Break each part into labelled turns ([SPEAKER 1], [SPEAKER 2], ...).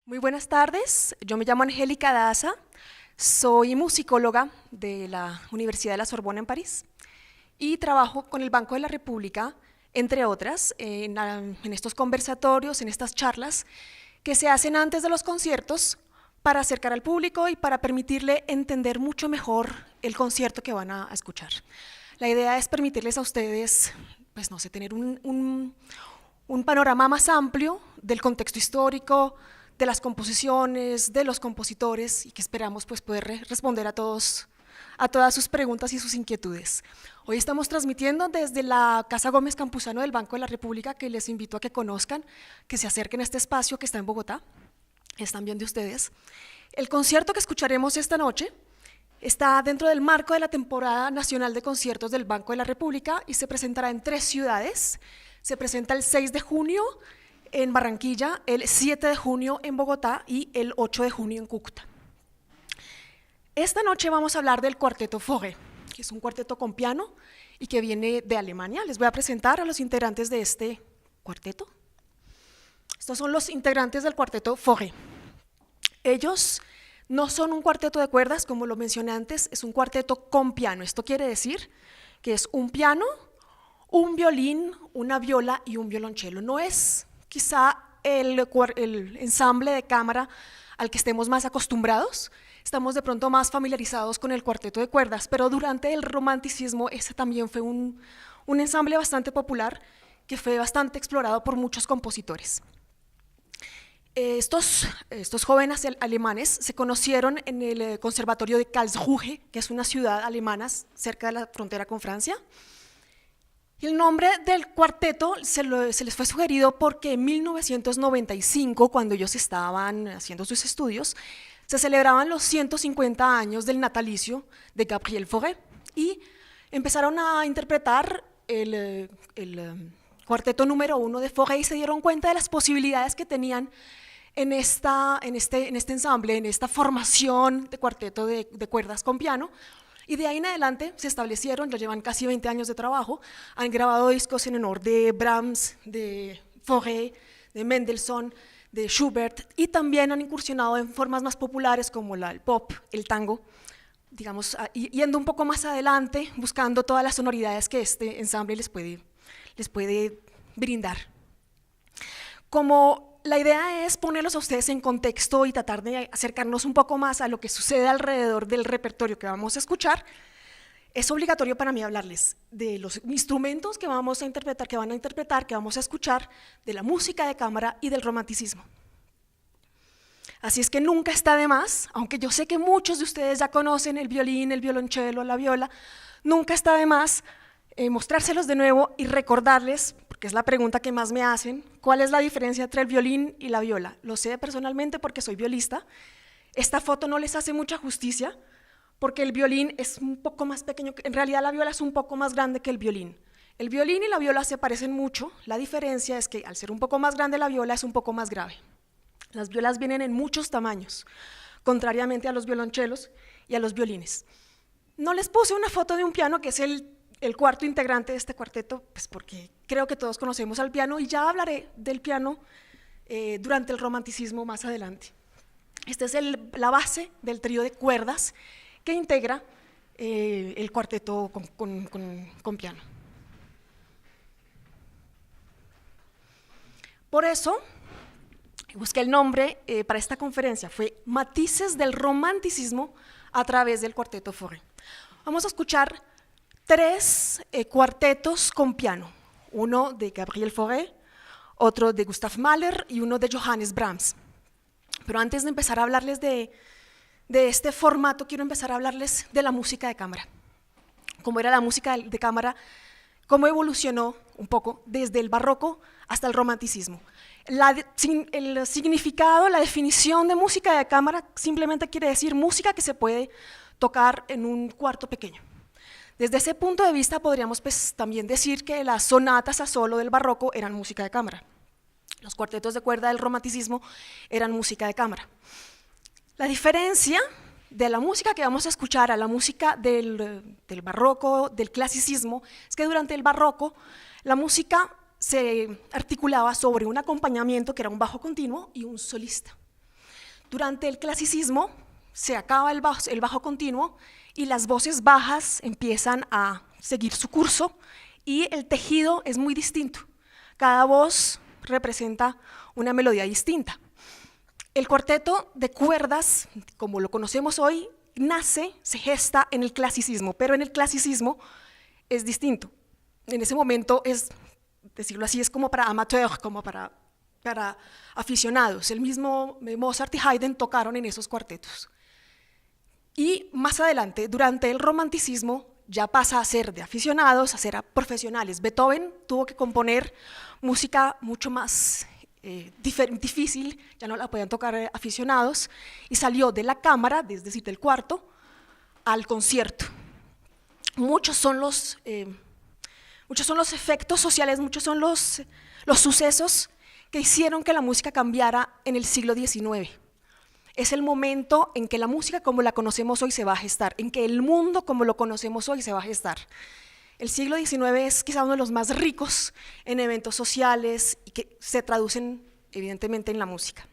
[SPEAKER 1] Muy buenas tardes, yo me llamo Angélica Daza, soy musicóloga de la Universidad de la Sorbona en París y trabajo con el Banco de la República, entre otras, en estos conversatorios, en estas charlas que se hacen antes de los conciertos para acercar al público y para permitirle entender mucho mejor el concierto que van a escuchar. La idea es permitirles a ustedes, pues no sé, tener un panorama más amplio del contexto histórico, de las composiciones, de los compositores, y que esperamos pues poder responder a todas sus preguntas y sus inquietudes. Hoy estamos transmitiendo desde la Casa Gómez Campuzano del Banco de la República, que les invito a que conozcan, que se acerquen a este espacio que está en Bogotá, es también de ustedes. El concierto que escucharemos esta noche está dentro del marco de la temporada nacional de conciertos del Banco de la República y se presentará en 3 ciudades. Se presenta el 6 de junio en Barranquilla, el 7 de junio en Bogotá y el 8 de junio en Cúcuta. Esta noche vamos a hablar del cuarteto Fauré, que es un cuarteto con piano y que viene de Alemania. Les voy a presentar a los integrantes de este cuarteto. Estos son los integrantes del cuarteto Fauré. Ellos no son un cuarteto de cuerdas, como lo mencioné antes, es un cuarteto con piano. Esto quiere decir que es un piano, un violín, una viola y un violonchelo. No es quizá el ensamble de cámara al que estemos más acostumbrados, estamos de pronto más familiarizados con el cuarteto de cuerdas, pero durante el romanticismo ese también fue un ensamble bastante popular que fue bastante explorado por muchos compositores. Estos jóvenes alemanes se conocieron en el Conservatorio de Karlsruhe, que es una ciudad alemana cerca de la frontera con Francia. El nombre del cuarteto se les fue sugerido porque en 1995, cuando ellos estaban haciendo sus estudios, se celebraban los 150 años del natalicio de Gabriel Fauré y empezaron a interpretar el cuarteto número 1 de Fauré y se dieron cuenta de las posibilidades que tenían en este ensamble, en esta formación de cuarteto de cuerdas con piano. Y de ahí en adelante se establecieron, ya llevan casi 20 años de trabajo, han grabado discos en honor de Brahms, de Fauré, de Mendelssohn, de Schubert, y también han incursionado en formas más populares como el pop, el tango, digamos, yendo un poco más adelante, buscando todas las sonoridades que este ensamble les puede brindar. Como la idea es ponerlos a ustedes en contexto y tratar de acercarnos un poco más a lo que sucede alrededor del repertorio que vamos a escuchar, es obligatorio para mí hablarles de los instrumentos que vamos a interpretar, que vamos a escuchar, de la música de cámara y del romanticismo. Así es que nunca está de más, aunque yo sé que muchos de ustedes ya conocen el violín, el violonchelo, la viola, nunca está de más mostrárselos de nuevo y recordarles, porque es la pregunta que más me hacen, ¿cuál es la diferencia entre el violín y la viola? Lo sé personalmente porque soy violista. Esta foto no les hace mucha justicia porque el violín es un poco más pequeño, en realidad la viola es un poco más grande que el violín. El violín y la viola se parecen mucho, la diferencia es que al ser un poco más grande la viola es un poco más grave. Las violas vienen en muchos tamaños, contrariamente a los violonchelos y a los violines. No les puse una foto de un piano que es el cuarto integrante de este cuarteto, pues porque creo que todos conocemos al piano y ya hablaré del piano durante el romanticismo más adelante. Esta es la base del trío de cuerdas que integra el cuarteto con piano. Por eso busqué el nombre para esta conferencia, fue Matices del romanticismo a través del cuarteto Fauré. Vamos a escuchar 3 cuartetos con piano, uno de Gabriel Fauré, otro de Gustav Mahler y uno de Johannes Brahms. Pero antes de empezar a hablarles de este formato, quiero empezar a hablarles de la música de cámara. Cómo era la música de cámara, cómo evolucionó un poco desde el barroco hasta el romanticismo. El significado, la definición de música de cámara simplemente quiere decir música que se puede tocar en un cuarto pequeño. Desde ese punto de vista podríamos pues, también decir que las sonatas a solo del barroco eran música de cámara. Los cuartetos de cuerda del romanticismo eran música de cámara. La diferencia de la música que vamos a escuchar a la música del barroco, del clasicismo, es que durante el barroco la música se articulaba sobre un acompañamiento que era un bajo continuo y un solista. Durante el clasicismo se acaba el bajo continuo y las voces bajas empiezan a seguir su curso y el tejido es muy distinto. Cada voz representa una melodía distinta. El cuarteto de cuerdas, como lo conocemos hoy, se gesta en el clasicismo, pero en el clasicismo es distinto. En ese momento es, decirlo así, es como para amateurs, como para aficionados. El mismo Mozart y Haydn tocaron en esos cuartetos. Y más adelante, durante el romanticismo, ya pasa a ser de aficionados a ser profesionales. Beethoven tuvo que componer música mucho más difícil, ya no la podían tocar aficionados, y salió de la cámara, es decir, del cuarto, al concierto. Muchos son los efectos sociales, muchos son los sucesos que hicieron que la música cambiara en el siglo XIX. Es el momento en que la música como la conocemos hoy se va a gestar, en que el mundo como lo conocemos hoy se va a gestar. El siglo XIX es quizá uno de los más ricos en eventos sociales y que se traducen evidentemente en la música.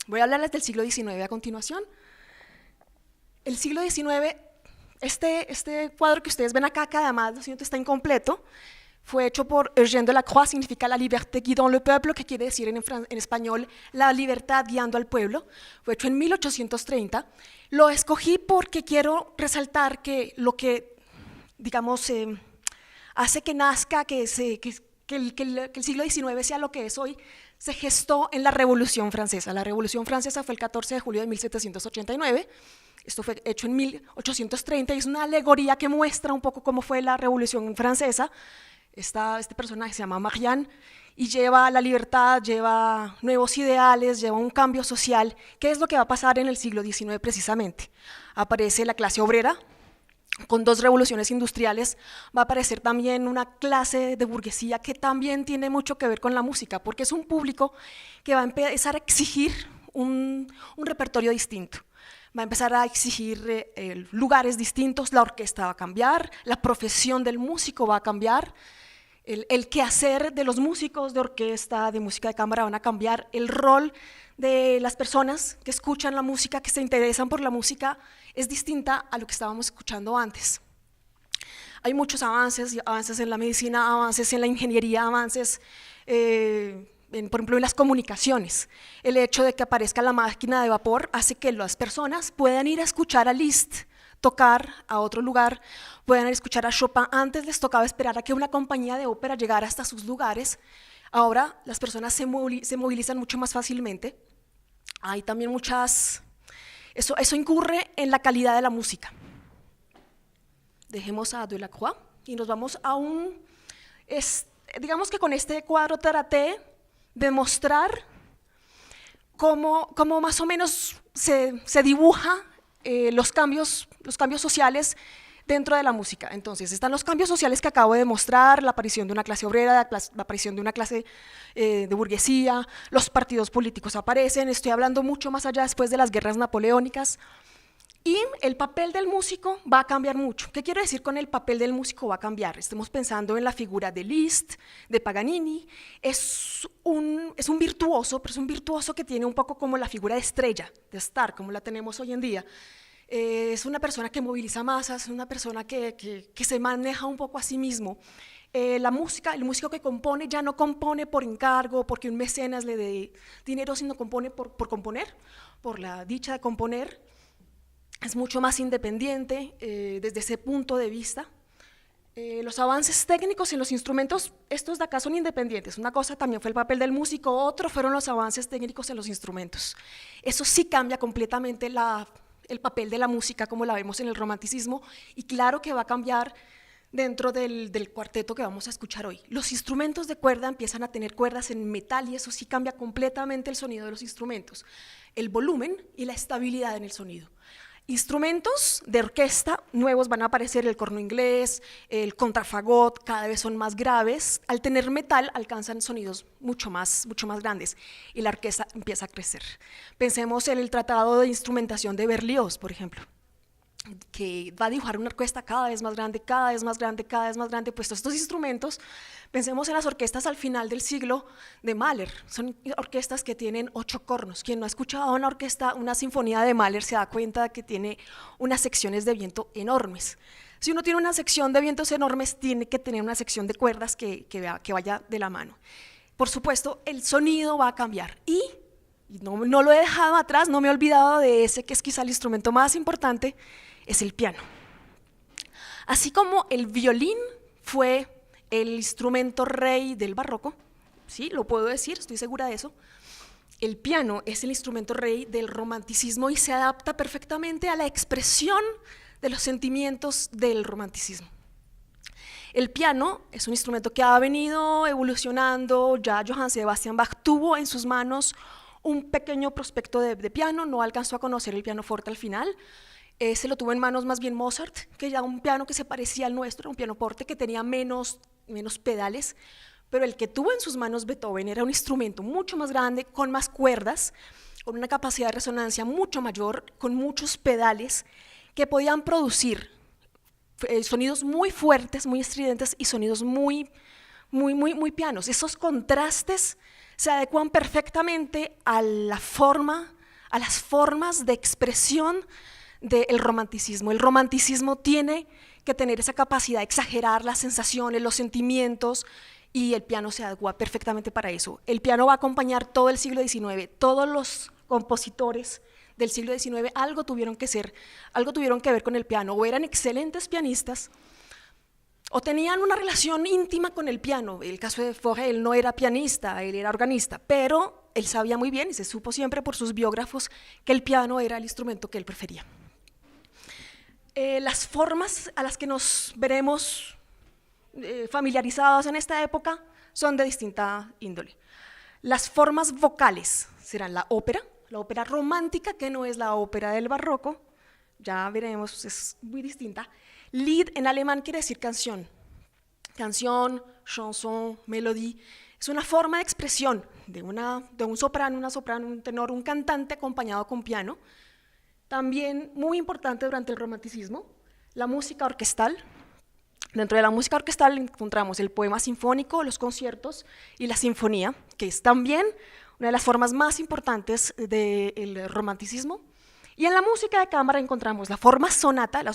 [SPEAKER 1] Voy a hablarles del siglo XIX a continuación. El siglo XIX, este cuadro que ustedes ven acá, que además lo siento está incompleto, fue hecho por Eugène Delacroix, significa la liberté guidant le peuple, que quiere decir en español la libertad guiando al pueblo. Fue hecho en 1830. Lo escogí porque quiero resaltar que lo que, digamos, hace que nazca, que el siglo XIX sea lo que es hoy, se gestó en la Revolución Francesa. La Revolución Francesa fue el 14 de julio de 1789. Esto fue hecho en 1830 y es una alegoría que muestra un poco cómo fue la Revolución Francesa. Este personaje se llama Marianne y lleva la libertad, lleva nuevos ideales, lleva un cambio social. ¿Qué es lo que va a pasar en el siglo XIX precisamente? Aparece la clase obrera, con dos revoluciones industriales, va a aparecer también una clase de burguesía que también tiene mucho que ver con la música, porque es un público que va a empezar a exigir un repertorio distinto. Va a empezar a exigir lugares distintos, la orquesta va a cambiar, la profesión del músico va a cambiar, el quehacer de los músicos de orquesta, de música de cámara van a cambiar, el rol de las personas que escuchan la música, que se interesan por la música, es distinta a lo que estábamos escuchando antes. Hay muchos avances en la medicina, avances en la ingeniería, avances por ejemplo en las comunicaciones. El hecho de que aparezca la máquina de vapor hace que las personas puedan ir a escuchar a Liszt tocar a otro lugar, puedan ir a escuchar a Chopin. Antes les tocaba esperar a que una compañía de ópera llegara hasta sus lugares, ahora las personas se movilizan mucho más fácilmente. Hay también eso incurre en la calidad de la música. Dejemos a Delacroix y nos vamos a digamos que con este cuadro traté de mostrar cómo más o menos se dibuja los cambios sociales dentro de la música. Entonces están los cambios sociales que acabo de mostrar, la aparición de una clase obrera, la aparición de una clase de burguesía, los partidos políticos aparecen, estoy hablando mucho más allá después de las guerras napoleónicas. Y el papel del músico va a cambiar mucho. ¿Qué quiero decir con el papel del músico va a cambiar? Estamos pensando en la figura de Liszt, de Paganini. Es un virtuoso, pero es un virtuoso que tiene un poco como la figura de estrella, de star, como la tenemos hoy en día. Es una persona que moviliza masas, una persona que se maneja un poco a sí mismo. El músico que compone ya no compone por encargo, porque un mecenas le dé dinero, sino compone por componer, por la dicha de componer. Es mucho más independiente desde ese punto de vista. Los avances técnicos en los instrumentos, estos de acá son independientes. Una cosa también fue el papel del músico, otro fueron los avances técnicos en los instrumentos. Eso sí cambia completamente el papel de la música como la vemos en el romanticismo, y claro que va a cambiar dentro del cuarteto que vamos a escuchar hoy. Los instrumentos de cuerda empiezan a tener cuerdas en metal y eso sí cambia completamente el sonido de los instrumentos, el volumen y la estabilidad en el sonido. Instrumentos de orquesta nuevos van a aparecer, el corno inglés, el contrafagot, cada vez son más graves. Al tener metal alcanzan sonidos mucho más grandes y la orquesta empieza a crecer. Pensemos en el Tratado de Instrumentación de Berlioz, por ejemplo. que va a dibujar una orquesta cada vez más grande, cada vez más grande, cada vez más grande. Pues todos estos instrumentos, pensemos en las orquestas al final del siglo de Mahler, son orquestas que tienen 8 cornos. Quien no ha escuchado una orquesta, una sinfonía de Mahler, se da cuenta de que tiene unas secciones de viento enormes. Si uno tiene una sección de vientos enormes, tiene que tener una sección de cuerdas que vaya de la mano. Por supuesto, el sonido va a cambiar y no lo he dejado atrás, no me he olvidado de ese que es quizá el instrumento más importante, es el piano. Así como el violín fue el instrumento rey del barroco, sí, lo puedo decir, estoy segura de eso, el piano es el instrumento rey del romanticismo y se adapta perfectamente a la expresión de los sentimientos del romanticismo. El piano es un instrumento que ha venido evolucionando, ya Johann Sebastian Bach tuvo en sus manos un pequeño prospecto de piano, no alcanzó a conocer el pianoforte al final, se lo tuvo en manos más bien Mozart, que ya un piano que se parecía al nuestro, un pianoforte que tenía menos pedales, pero el que tuvo en sus manos Beethoven era un instrumento mucho más grande, con más cuerdas, con una capacidad de resonancia mucho mayor, con muchos pedales que podían producir sonidos muy fuertes, muy estridentes y sonidos muy pianos. Esos contrastes se adecuan perfectamente a las formas de expresión del romanticismo. El romanticismo tiene que tener esa capacidad de exagerar las sensaciones, los sentimientos, y el piano se adecua perfectamente para eso. El piano va a acompañar todo el siglo XIX, todos los compositores del siglo XIX algo tuvieron que ver con el piano, o eran excelentes pianistas, o tenían una relación íntima con el piano. El caso de Fauré, él no era pianista, él era organista, pero él sabía muy bien, y se supo siempre por sus biógrafos, que el piano era el instrumento que él prefería. Las formas a las que nos veremos familiarizados en esta época son de distinta índole. Las formas vocales serán la ópera romántica, que no es la ópera del barroco, ya veremos, es muy distinta. Lied en alemán quiere decir canción, chanson, melodie, es una forma de expresión de un soprano, una soprano, un tenor, un cantante acompañado con piano. También muy importante durante el romanticismo, la música orquestal. Dentro de la música orquestal encontramos el poema sinfónico, los conciertos y la sinfonía, que es también una de las formas más importantes del romanticismo. Y en la música de cámara encontramos la forma sonata, la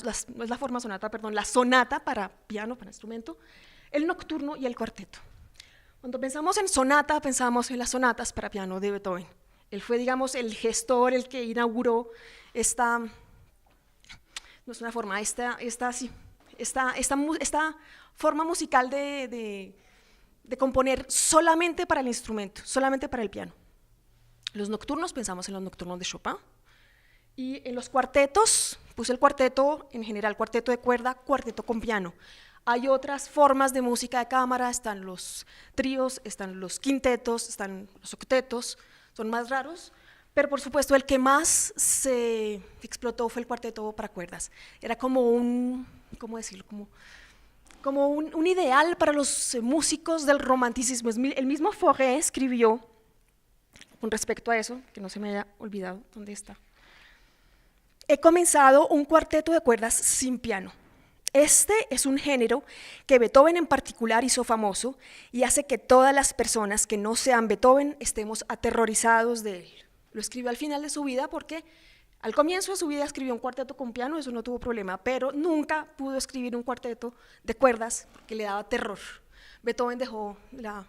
[SPEAKER 1] sonata para piano, para instrumento, el nocturno y el cuarteto. Cuando pensamos en sonata, pensamos en las sonatas para piano de Beethoven. Él fue, digamos, el gestor, el que inauguró esta forma musical de componer solamente para el instrumento, solamente para el piano. Los nocturnos, pensamos en los nocturnos de Chopin, y en los cuartetos, puse el cuarteto en general, cuarteto de cuerda, cuarteto con piano. Hay otras formas de música de cámara, están los tríos, están los quintetos, están los octetos, son más raros, pero por supuesto el que más se explotó fue el cuarteto para cuerdas. Era como un ideal para los músicos del romanticismo. El mismo Fauré escribió con respecto a eso, que no se me haya olvidado, ¿dónde está? He comenzado un cuarteto de cuerdas sin piano. Este es un género que Beethoven en particular hizo famoso y hace que todas las personas que no sean Beethoven estemos aterrorizados de él. Lo escribió al final de su vida porque al comienzo de su vida escribió un cuarteto con piano, eso no tuvo problema, pero nunca pudo escribir un cuarteto de cuerdas porque le daba terror. Beethoven dejó la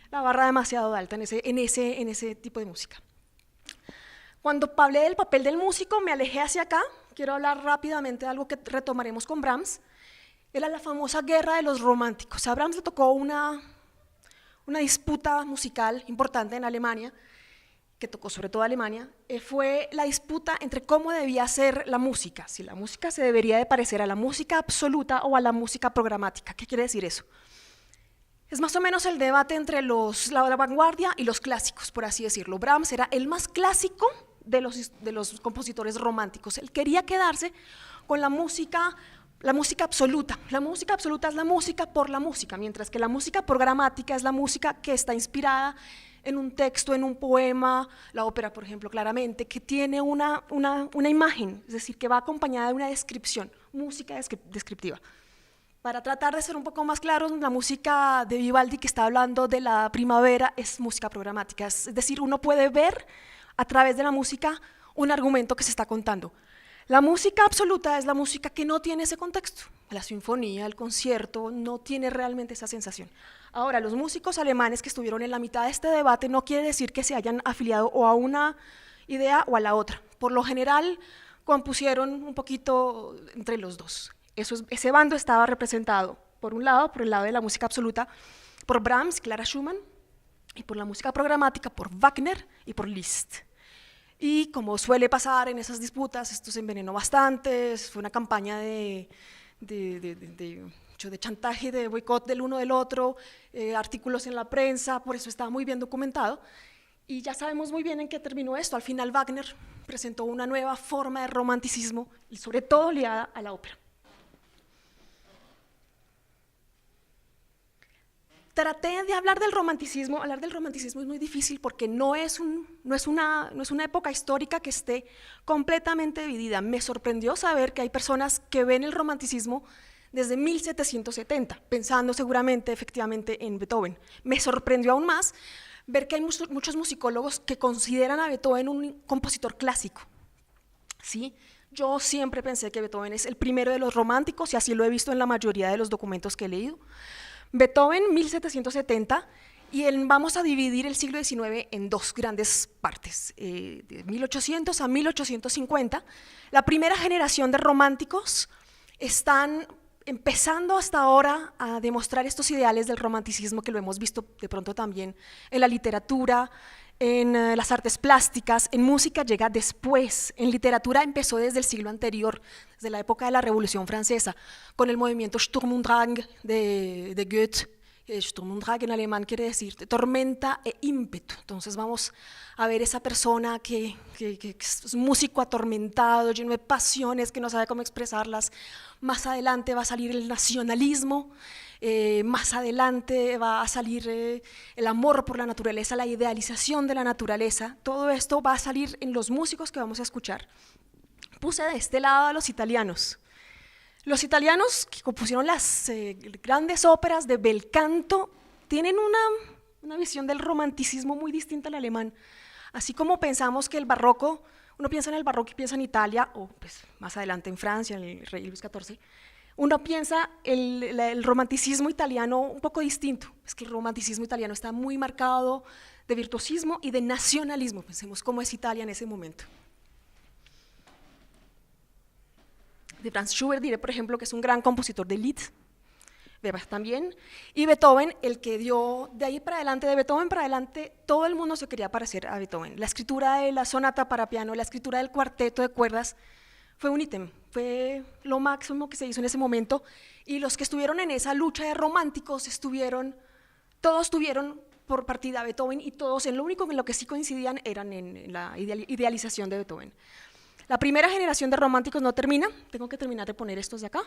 [SPEAKER 1] barra demasiado alta en ese tipo de música. Cuando hablé del papel del músico, me alejé hacia acá. Quiero hablar rápidamente de algo que retomaremos con Brahms. Era la famosa guerra de los románticos. A Brahms le tocó una disputa musical importante en Alemania, que tocó sobre todo a Alemania, fue la disputa entre cómo debía ser la música, si la música se debería de parecer a la música absoluta o a la música programática. ¿Qué quiere decir eso? Es más o menos el debate entre la vanguardia y los clásicos, por así decirlo. Brahms era el más clásico de los compositores románticos. Él quería quedarse con la música absoluta. La música absoluta es la música por la música, mientras que la música programática es la música que está inspirada en un texto, en un poema, la ópera, por ejemplo, claramente, que tiene una imagen, es decir, que va acompañada de una descripción, música descriptiva. Para tratar de ser un poco más claros, la música de Vivaldi que está hablando de la primavera es música programática, es decir, uno puede ver a través de la música un argumento que se está contando. La música absoluta es la música que no tiene ese contexto, la sinfonía, el concierto, no tiene realmente esa sensación. Ahora, los músicos alemanes que estuvieron en la mitad de este debate no quiere decir que se hayan afiliado o a una idea o a la otra. Por lo general, compusieron un poquito entre los dos. Ese bando estaba representado, por un lado, por el lado de la música absoluta, por Brahms, Clara Schumann, y por la música programática, por Wagner y por Liszt. Y como suele pasar en esas disputas, esto se envenenó bastante, fue una campaña de chantaje, de boicot del uno del otro, artículos en la prensa, por eso estaba muy bien documentado. Y ya sabemos muy bien en qué terminó esto. Al final Wagner presentó una nueva forma de romanticismo, y sobre todo ligada a la ópera. Traté de hablar del romanticismo. Hablar del romanticismo es muy difícil porque no es una época histórica que esté completamente dividida. Me sorprendió saber que hay personas que ven el romanticismo desde 1770, pensando seguramente efectivamente en Beethoven. Me sorprendió aún más ver que hay muchos musicólogos que consideran a Beethoven un compositor clásico. ¿Sí? Yo siempre pensé que Beethoven es el primero de los románticos y así lo he visto en la mayoría de los documentos que he leído. Beethoven, 1770, y vamos a dividir el siglo XIX en dos grandes partes, de 1800 a 1850. La primera generación de románticos están empezando hasta ahora a demostrar estos ideales del romanticismo que lo hemos visto de pronto también en la literatura, en las artes plásticas, en música llega después, en literatura empezó desde el siglo anterior, desde la época de la Revolución Francesa, con el movimiento Sturm und Drang de Goethe. Sturm und Drang en alemán quiere decir tormenta e ímpetu. Entonces vamos a ver esa persona que es un músico atormentado, lleno de pasiones, que no sabe cómo expresarlas. Más adelante va a salir el nacionalismo, más adelante va a salir el amor por la naturaleza, la idealización de la naturaleza. Todo esto va a salir en los músicos que vamos a escuchar. Puse de este lado a los italianos. Los italianos que compusieron las grandes óperas de bel canto tienen una visión del romanticismo muy distinta al alemán. Así como pensamos que el barroco, uno piensa en el barroco y piensa en Italia, o pues más adelante en Francia, en el rey Luis XIV, uno piensa el romanticismo italiano un poco distinto. Es que el romanticismo italiano está muy marcado de virtuosismo y de nacionalismo. Pensemos cómo es Italia en ese momento. De Franz Schubert diré, por ejemplo, que es un gran compositor de Lied, Weber también, y Beethoven, el que dio de ahí para adelante, de Beethoven para adelante, todo el mundo se quería parecer a Beethoven. La escritura de la sonata para piano, la escritura del cuarteto de cuerdas, fue un ítem, fue lo máximo que se hizo en ese momento, y los que estuvieron en esa lucha de románticos todos tuvieron por partida a Beethoven, y todos en lo único en lo que sí coincidían eran en la idealización de Beethoven. La primera generación de románticos no termina, tengo que terminar de poner estos de acá,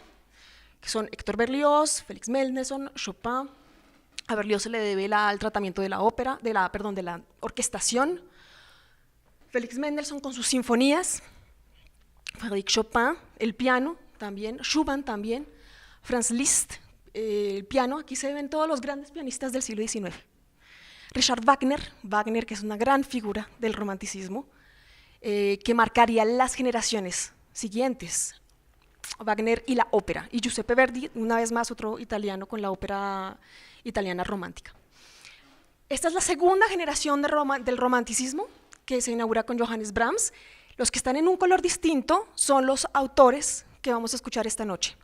[SPEAKER 1] que son Héctor Berlioz, Félix Mendelssohn, Chopin. A Berlioz se le debe el tratamiento de la ópera, de la orquestación. Félix Mendelssohn con sus sinfonías, Frédéric Chopin, el piano también, Schumann también, Franz Liszt, el piano. Aquí se ven todos los grandes pianistas del siglo XIX. Richard Wagner, que es una gran figura del romanticismo, que marcaría las generaciones siguientes, Wagner y la ópera, y Giuseppe Verdi, una vez más otro italiano con la ópera italiana romántica. Esta es la segunda generación del romanticismo que se inaugura con Johannes Brahms. Los que están en un color distinto son los autores que vamos a escuchar esta noche.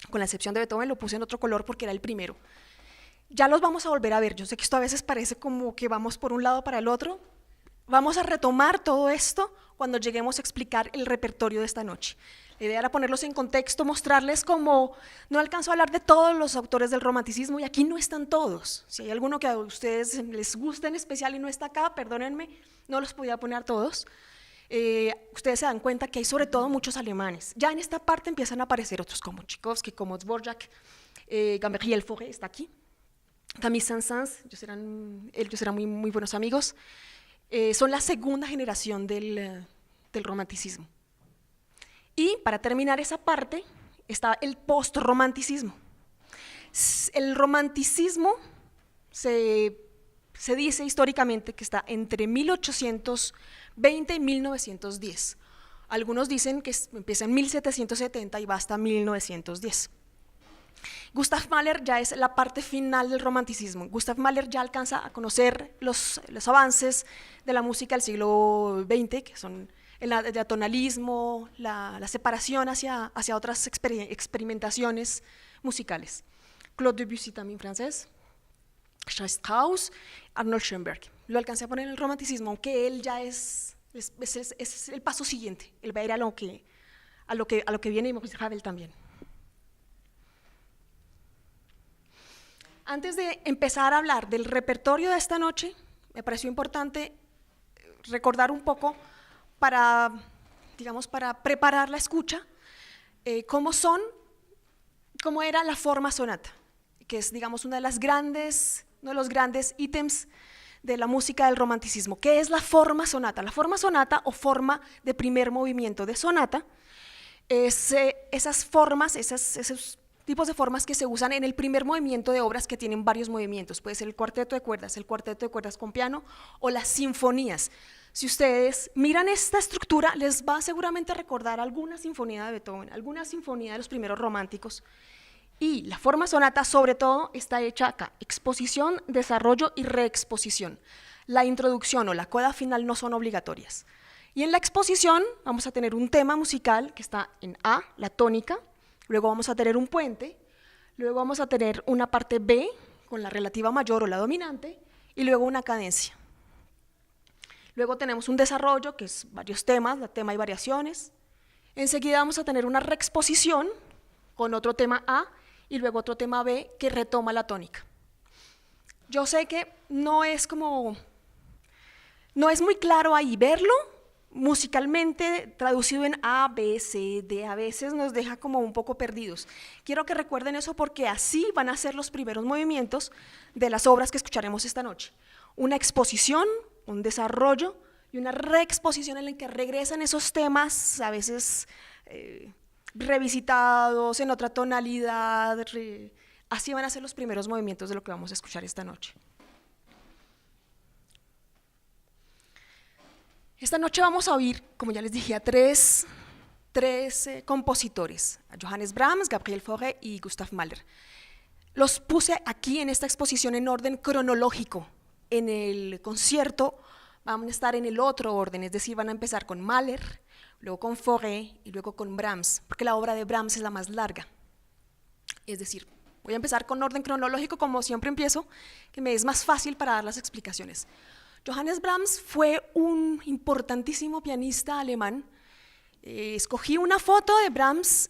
[SPEAKER 1] Con la excepción de Beethoven lo puse en otro color porque era el primero. Ya los vamos a volver a ver, yo sé que esto a veces parece como que vamos por un lado para el otro. Vamos a retomar todo esto cuando lleguemos a explicar el repertorio de esta noche. La idea era ponerlos en contexto, mostrarles cómo no alcanzo a hablar de todos los autores del romanticismo y aquí no están todos. Si hay alguno que a ustedes les gusta en especial y no está acá, perdónenme, no los podía poner todos. Ustedes se dan cuenta que hay sobre todo muchos alemanes. Ya en esta parte empiezan a aparecer otros como Tchaikovsky, como Dvorak, Gambriel Fauré está aquí. Camille Saint-Saëns, ellos eran muy buenos amigos, son la segunda generación del romanticismo. Y para terminar esa parte está el post-romanticismo. El romanticismo se dice históricamente que está entre 1820 y 1910. Algunos dicen que empieza en 1770 y va hasta 1910. Gustav Mahler ya es la parte final del romanticismo. Gustav Mahler ya alcanza a conocer los avances de la música del siglo XX, que son el atonalismo, la separación hacia otras experimentaciones musicales. Claude Debussy, también francés, Charles Strauss, Arnold Schoenberg. Lo alcancé a poner en el romanticismo, aunque él ya es el paso siguiente. Él va a ir a lo que viene, y Maurice Ravel también. Antes de empezar a hablar del repertorio de esta noche, me pareció importante recordar un poco para preparar la escucha, cómo era la forma sonata, que es, digamos, uno de los grandes ítems de la música del romanticismo. ¿Qué es la forma sonata? La forma sonata, o forma de primer movimiento de sonata, es esas formas, esos tipos de formas que se usan en el primer movimiento de obras que tienen varios movimientos. Puede ser el cuarteto de cuerdas con piano, o las sinfonías. Si ustedes miran esta estructura, les va seguramente a recordar alguna sinfonía de Beethoven, alguna sinfonía de los primeros románticos. Y la forma sonata, sobre todo, está hecha acá: exposición, desarrollo y reexposición. La introducción o la coda final no son obligatorias. Y en la exposición vamos a tener un tema musical que está en A, la tónica, luego vamos a tener un puente, luego vamos a tener una parte B con la relativa mayor o la dominante, y luego una cadencia. Luego tenemos un desarrollo, que es varios temas, tema y variaciones. Enseguida vamos a tener una reexposición con otro tema A y luego otro tema B que retoma la tónica. Yo sé que no es muy claro ahí verlo musicalmente traducido en A, B, C, D, a veces nos deja como un poco perdidos. Quiero que recuerden eso, porque así van a ser los primeros movimientos de las obras que escucharemos esta noche. Una exposición, un desarrollo y una reexposición en la que regresan esos temas, a veces revisitados en otra tonalidad. Así van a ser los primeros movimientos de lo que vamos a escuchar esta noche. Esta noche vamos a oír, como ya les dije, a tres compositores: a Johannes Brahms, Gabriel Fauré y Gustav Mahler. Los puse aquí en esta exposición en orden cronológico. En el concierto van a estar en el otro orden, es decir, van a empezar con Mahler, luego con Fauré y luego con Brahms, porque la obra de Brahms es la más larga. Es decir, voy a empezar con orden cronológico, como siempre empiezo, que me es más fácil para dar las explicaciones. Johannes Brahms fue un importantísimo pianista alemán. Escogí una foto de Brahms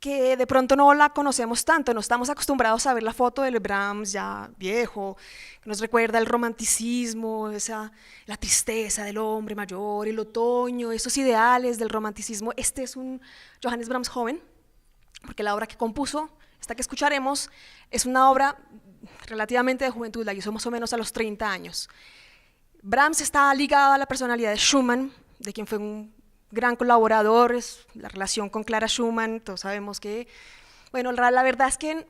[SPEAKER 1] que de pronto no la conocemos tanto, no estamos acostumbrados a ver la foto del Brahms ya viejo, que nos recuerda el romanticismo, la tristeza del hombre mayor, el otoño, esos ideales del romanticismo. Este es un Johannes Brahms joven, porque la obra que compuso, esta que escucharemos, es una obra relativamente de juventud, la hizo más o menos a los 30 años. Brahms está ligado a la personalidad de Schumann, de quien fue un gran colaborador. Es la relación con Clara Schumann, todos sabemos que, bueno, la verdad es que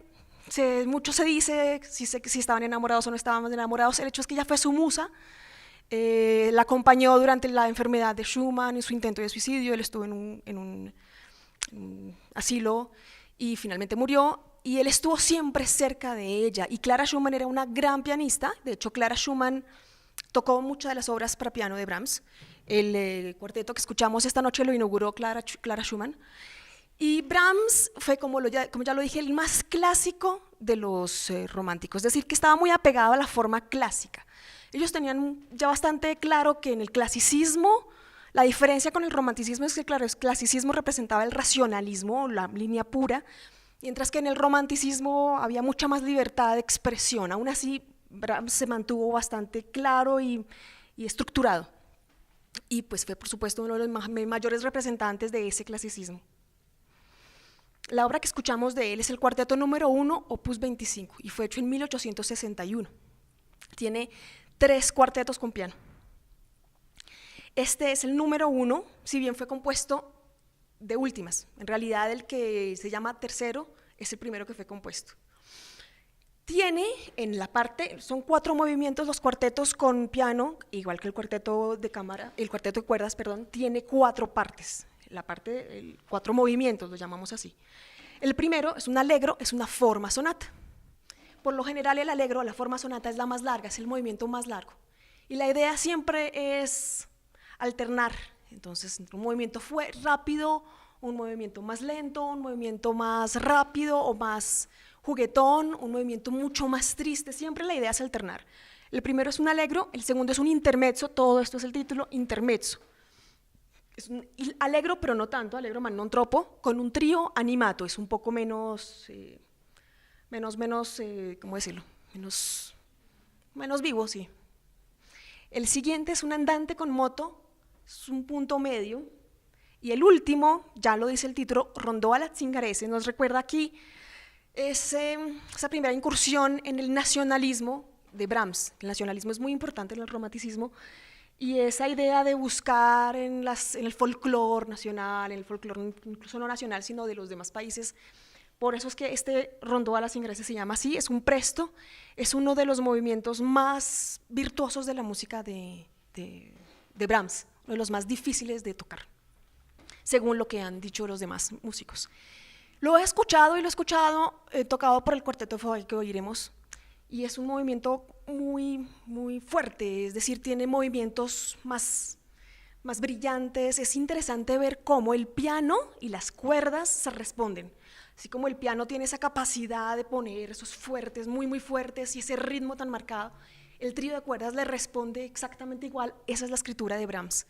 [SPEAKER 1] mucho se dice si estaban enamorados o no estaban enamorados. El hecho es que ella fue su musa, la acompañó durante la enfermedad de Schumann, en su intento de suicidio. Él estuvo en un asilo y finalmente murió, y él estuvo siempre cerca de ella. Y Clara Schumann era una gran pianista. De hecho, Clara Schumann tocó muchas de las obras para piano de Brahms. El cuarteto que escuchamos esta noche lo inauguró Clara Schumann. Y Brahms fue, como ya lo dije, el más clásico de los románticos, es decir, que estaba muy apegado a la forma clásica. Ellos tenían ya bastante claro que en el clasicismo, la diferencia con el romanticismo es que, claro, el clasicismo representaba el racionalismo, la línea pura, mientras que en el romanticismo había mucha más libertad de expresión. Aún así, Brahms se mantuvo bastante claro y estructurado, y pues fue, por supuesto, uno de los mayores representantes de ese clasicismo. La obra que escuchamos de él es el cuarteto número 1, opus 25, y fue hecho en 1861. Tiene 3 cuartetos con piano. Este es el número 1, si bien fue compuesto de últimas. En realidad el que se llama tercero es el primero que fue compuesto. Tiene en la parte, son 4 movimientos los cuartetos con piano, igual que el cuarteto de cámara, el cuarteto de cuerdas, perdón, tiene 4 partes. La parte, 4 movimientos, lo llamamos así. El primero es un allegro, es una forma sonata. Por lo general el allegro, la forma sonata es la más larga, es el movimiento más largo. Y la idea siempre es alternar, entonces un movimiento fue rápido, un movimiento más lento, un movimiento más rápido o más juguetón, un movimiento mucho más triste, siempre la idea es alternar. El primero es un allegro, el segundo es un intermezzo, todo esto es el título, intermezzo. Es un allegro, pero no tanto, allegro ma non troppo, con un trío animato, es un poco menos, ¿cómo decirlo? Menos vivo, sí. El siguiente es un andante con moto, es un punto medio, y el último, ya lo dice el título, Rondó a la Zingarese, nos recuerda aquí esa primera incursión en el nacionalismo de Brahms. El nacionalismo es muy importante en el romanticismo, y esa idea de buscar en el folclore nacional, en el folclore incluso no nacional, sino de los demás países. Por eso es que este Rondó a las Ingleses se llama así, es un presto, es uno de los movimientos más virtuosos de la música de Brahms, uno de los más difíciles de tocar, según lo que han dicho los demás músicos. Lo he escuchado y lo he escuchado tocado por el cuarteto Fauré que oiremos, y es un movimiento muy, muy fuerte, es decir, tiene movimientos más brillantes. Es interesante ver cómo el piano y las cuerdas se responden. Así como el piano tiene esa capacidad de poner esos fuertes, muy, muy fuertes, y ese ritmo tan marcado, el trío de cuerdas le responde exactamente igual. Esa es la escritura de Brahms.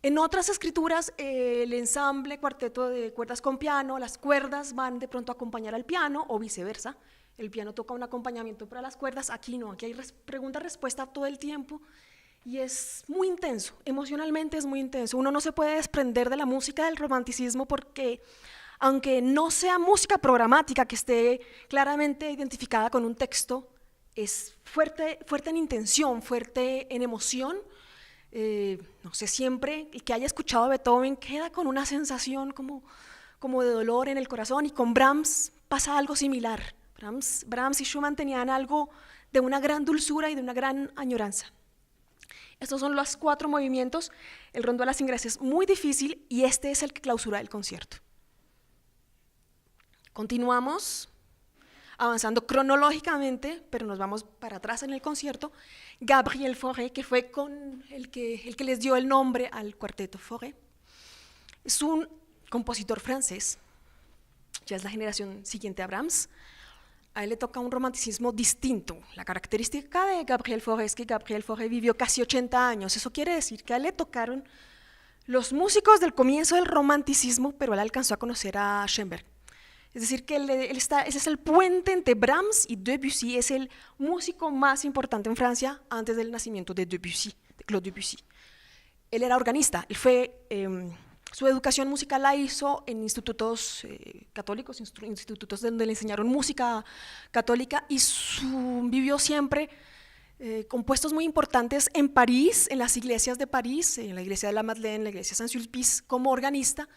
[SPEAKER 1] En otras escrituras, el ensamble, cuarteto de cuerdas con piano, las cuerdas van de pronto a acompañar al piano o viceversa. El piano toca un acompañamiento para las cuerdas, aquí no, aquí hay pregunta-respuesta todo el tiempo, y es muy intenso, emocionalmente es muy intenso. Uno no se puede desprender de la música del romanticismo porque, aunque no sea música programática que esté claramente identificada con un texto, es fuerte, fuerte en intención, fuerte en emoción. No sé, siempre el que haya escuchado a Beethoven queda con una sensación como de dolor en el corazón, y con Brahms pasa algo similar. Brahms y Schumann tenían algo de una gran dulzura y de una gran añoranza. Estos son los 4 movimientos. El Rondó a las Ingleses es muy difícil, y este es el que clausura el concierto. Continuamos avanzando cronológicamente, pero nos vamos para atrás en el concierto. Gabriel Fauré, que fue con el que les dio el nombre al cuarteto Fauré, es un compositor francés, ya es la generación siguiente a Brahms. A él le toca un romanticismo distinto. La característica de Gabriel Fauré es que Gabriel Fauré vivió casi 80 años. Eso quiere decir que a él le tocaron los músicos del comienzo del romanticismo, pero él alcanzó a conocer a Schoenberg. Es decir, que ese es el puente entre Brahms y Debussy. Es el músico más importante en Francia antes del nacimiento de Debussy, de Claude Debussy. Él era organista. Su educación musical la hizo en institutos católicos, institutos donde le enseñaron música católica, y vivió siempre compuestos muy importantes en París, en las iglesias de París, en la iglesia de la Madeleine, la iglesia de Saint-Sulpice, como organista.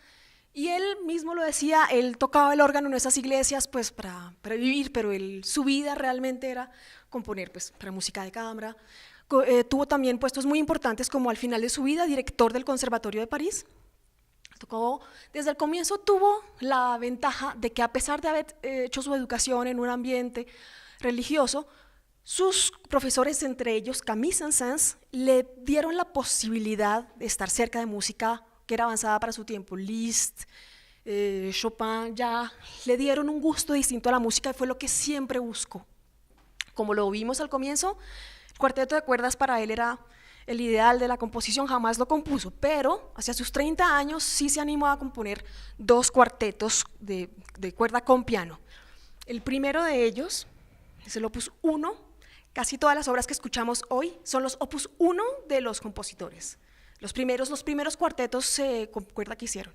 [SPEAKER 1] Y él mismo lo decía, él tocaba el órgano en esas iglesias pues para vivir, pero su vida realmente era componer pues para música de cámara. Tuvo también puestos muy importantes, como al final de su vida director del Conservatorio de París. Desde el comienzo tuvo la ventaja de que, a pesar de haber hecho su educación en un ambiente religioso, sus profesores, entre ellos Camille Saint-Saëns, le dieron la posibilidad de estar cerca de música que era avanzada para su tiempo. Liszt, Chopin, ya le dieron un gusto distinto a la música, y fue lo que siempre buscó. Como lo vimos al comienzo, el cuarteto de cuerdas para él era el ideal de la composición, jamás lo compuso, pero hacia sus 30 años sí se animó a componer 2 cuartetos de cuerda con piano. El primero de ellos es el opus 1. Casi todas las obras que escuchamos hoy son los opus 1 de los compositores. Los primeros cuartetos con cuerda que hicieron,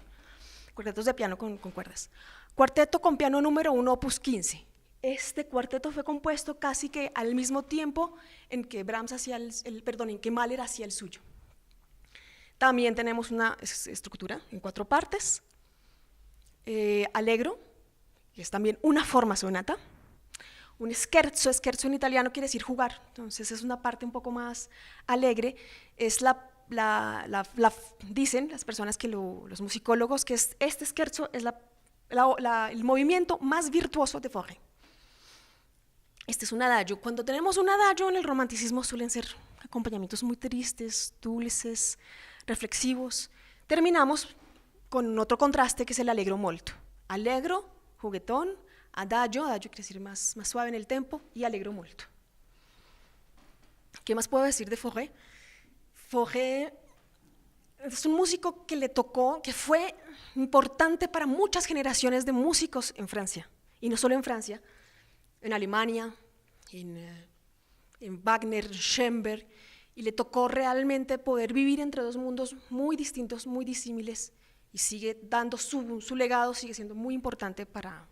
[SPEAKER 1] cuartetos de piano con cuerdas. Cuarteto con piano número 1, opus 15. Este cuarteto fue compuesto casi que al mismo tiempo en que en que Mahler hacía el suyo. También tenemos una estructura en 4 partes, allegro, que es también una forma sonata, un scherzo en italiano quiere decir jugar, entonces es una parte un poco más alegre, es dicen las personas los musicólogos que este scherzo es el movimiento más virtuoso de Fauré. Este es un adagio. Cuando tenemos un adagio en el romanticismo suelen ser acompañamientos muy tristes, dulces, reflexivos. Terminamos con otro contraste que es el allegro molto. Allegro, juguetón, adagio quiere decir más suave en el tempo, y allegro molto. ¿Qué más puedo decir de Fauré? Fauré es un músico que le tocó, que fue importante para muchas generaciones de músicos en Francia, y no solo en Francia, en Alemania, en Wagner, Schoenberg, y le tocó realmente poder vivir entre dos mundos muy distintos, muy disímiles, y sigue dando su legado, sigue siendo muy importante para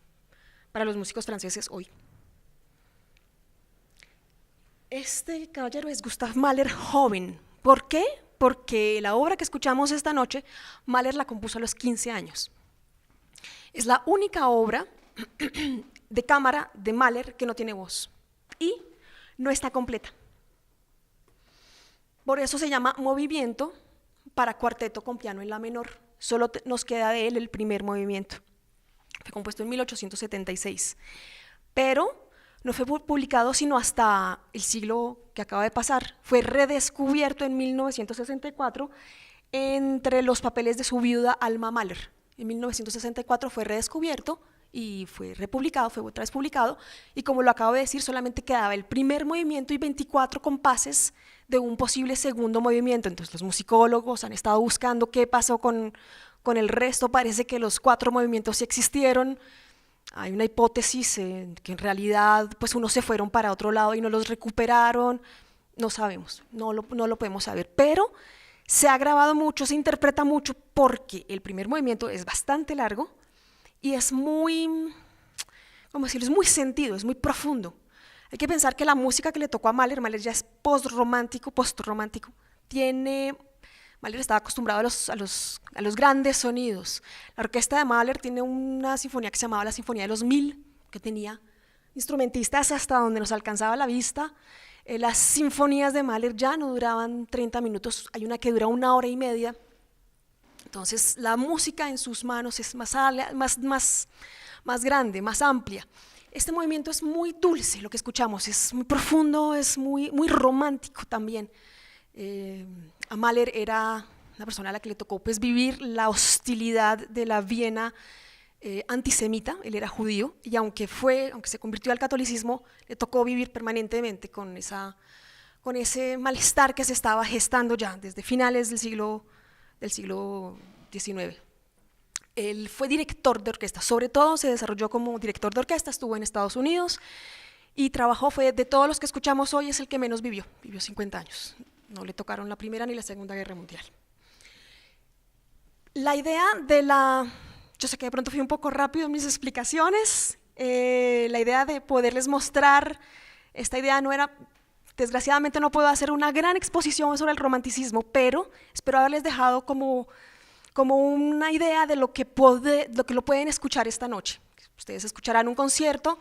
[SPEAKER 1] los músicos franceses hoy. Este caballero es Gustav Mahler joven. ¿Por qué? Porque la obra que escuchamos esta noche, Mahler la compuso a los 15 años. Es la única obra de cámara de Mahler que no tiene voz y no está completa. Por eso se llama movimiento para cuarteto con piano en la menor. Solo nos queda de él el primer movimiento. Fue compuesto en 1876, pero no fue publicado sino hasta el siglo que acaba de pasar. Fue redescubierto en 1964 entre los papeles de su viuda Alma Mahler. En 1964 fue redescubierto y fue republicado, fue otra vez publicado, y como lo acabo de decir, solamente quedaba el primer movimiento y 24 compases de un posible segundo movimiento. Entonces los musicólogos han estado buscando qué pasó con el resto. Parece que los 4 movimientos sí existieron. Hay una hipótesis que en realidad pues unos se fueron para otro lado y no los recuperaron. No sabemos, no lo podemos saber, pero se ha grabado mucho, se interpreta mucho, porque el primer movimiento es bastante largo y es muy, ¿cómo decirlo? Es muy sentido, es muy profundo. Hay que pensar que la música que le tocó a Mahler ya es postromántico. Mahler estaba acostumbrado a los grandes sonidos. La orquesta de Mahler tiene una sinfonía que se llamaba la Sinfonía de los 1000, que tenía instrumentistas hasta donde nos alcanzaba la vista. Las sinfonías de Mahler ya no duraban 30 minutos, hay una que dura 1 hora y media. Entonces la música en sus manos es más grande, más amplia. Este movimiento es muy dulce, lo que escuchamos, es muy profundo, es muy romántico también. A Mahler era una persona a la que le tocó pues, vivir la hostilidad de la Viena antisemita. Él era judío y aunque se convirtió al catolicismo, le tocó vivir permanentemente con ese malestar que se estaba gestando ya desde finales del siglo XIX. Él fue director de orquesta, sobre todo se desarrolló como director de orquesta, estuvo en Estados Unidos y trabajó, de todos los que escuchamos hoy, es el que menos vivió 50 años. No le tocaron la Primera ni la Segunda Guerra Mundial. La idea yo sé que de pronto fui un poco rápido en mis explicaciones, la idea de poderles mostrar, esta idea no era, desgraciadamente no puedo hacer una gran exposición sobre el romanticismo, pero espero haberles dejado como una idea de lo que lo pueden escuchar esta noche. Ustedes escucharán un concierto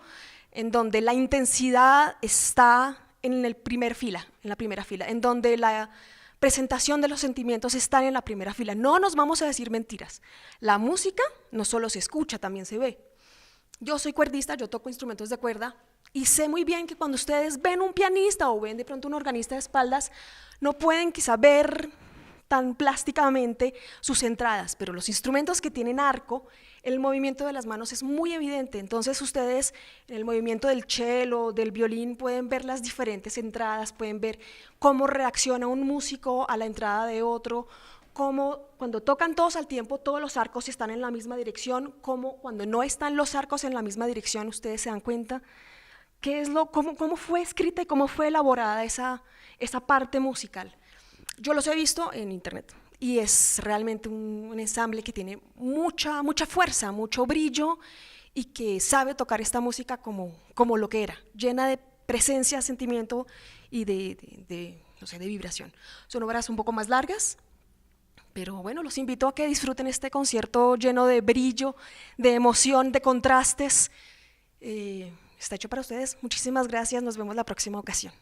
[SPEAKER 1] en donde la intensidad está en la primera fila, en donde la presentación de los sentimientos están en la primera fila. No nos vamos a decir mentiras. La música no solo se escucha, también se ve. Yo soy cuerdista, yo toco instrumentos de cuerda y sé muy bien que cuando ustedes ven un pianista o ven de pronto un organista de espaldas, no pueden quizá ver tan plásticamente sus entradas, pero los instrumentos que tienen arco, el movimiento de las manos es muy evidente. Entonces ustedes en el movimiento del cello, del violín, pueden ver las diferentes entradas, pueden ver cómo reacciona un músico a la entrada de otro, cómo cuando tocan todos al tiempo, todos los arcos están en la misma dirección, cómo cuando no están los arcos en la misma dirección, ustedes se dan cuenta cómo fue escrita y cómo fue elaborada esa parte musical. Yo los he visto en internet y es realmente un ensamble que tiene mucha fuerza, mucho brillo y que sabe tocar esta música como lo que era, llena de presencia, sentimiento y no sé, de vibración. Son obras un poco más largas, pero bueno, los invito a que disfruten este concierto lleno de brillo, de emoción, de contrastes. Está hecho para ustedes. Muchísimas gracias, nos vemos la próxima ocasión.